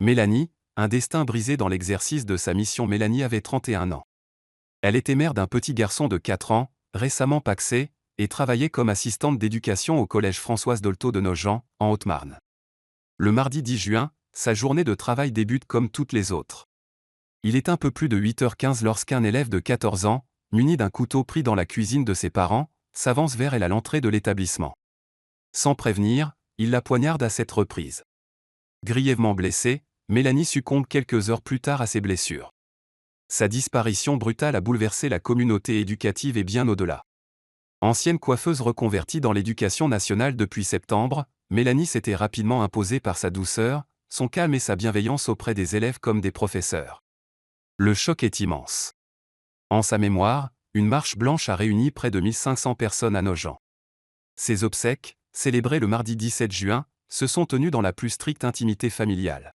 Mélanie, un destin brisé dans l'exercice de sa mission. Mélanie avait 31 ans. Elle était mère d'un petit garçon de 4 ans, récemment pacsé, et travaillait comme assistante d'éducation au collège Françoise Dolto de Nogent, en Haute-Marne. Le mardi 10 juin, sa journée de travail débute comme toutes les autres. Il est un peu plus de 8h15 lorsqu'un élève de 14 ans, muni d'un couteau pris dans la cuisine de ses parents, s'avance vers elle à l'entrée de l'établissement. Sans prévenir, il la poignarde à 7 reprises. Grièvement blessée, Mélanie succombe quelques heures plus tard à ses blessures. Sa disparition brutale a bouleversé la communauté éducative et bien au-delà. Ancienne coiffeuse reconvertie dans l'éducation nationale depuis septembre, Mélanie s'était rapidement imposée par sa douceur, son calme et sa bienveillance auprès des élèves comme des professeurs. Le choc est immense. En sa mémoire, une marche blanche a réuni près de 1500 personnes à Nogent. Ses obsèques, célébrées le mardi 17 juin, se sont tenues dans la plus stricte intimité familiale.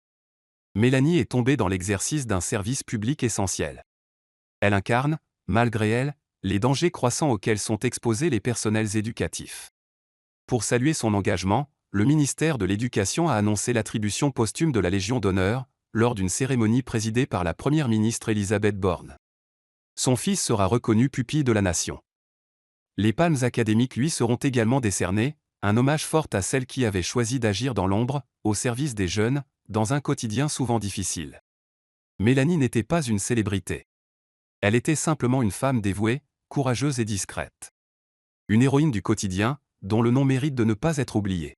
Mélanie est tombée dans l'exercice d'un service public essentiel. Elle incarne, malgré elle, les dangers croissants auxquels sont exposés les personnels éducatifs. Pour saluer son engagement, le ministère de l'Éducation a annoncé l'attribution posthume de la Légion d'honneur, lors d'une cérémonie présidée par la première ministre Elisabeth Borne. Son fils sera reconnu pupille de la nation. Les palmes académiques lui seront également décernées, un hommage fort à celle qui avait choisi d'agir dans l'ombre, au service des jeunes, dans un quotidien souvent difficile. Mélanie n'était pas une célébrité. Elle était simplement une femme dévouée, courageuse et discrète. Une héroïne du quotidien, dont le nom mérite de ne pas être oublié.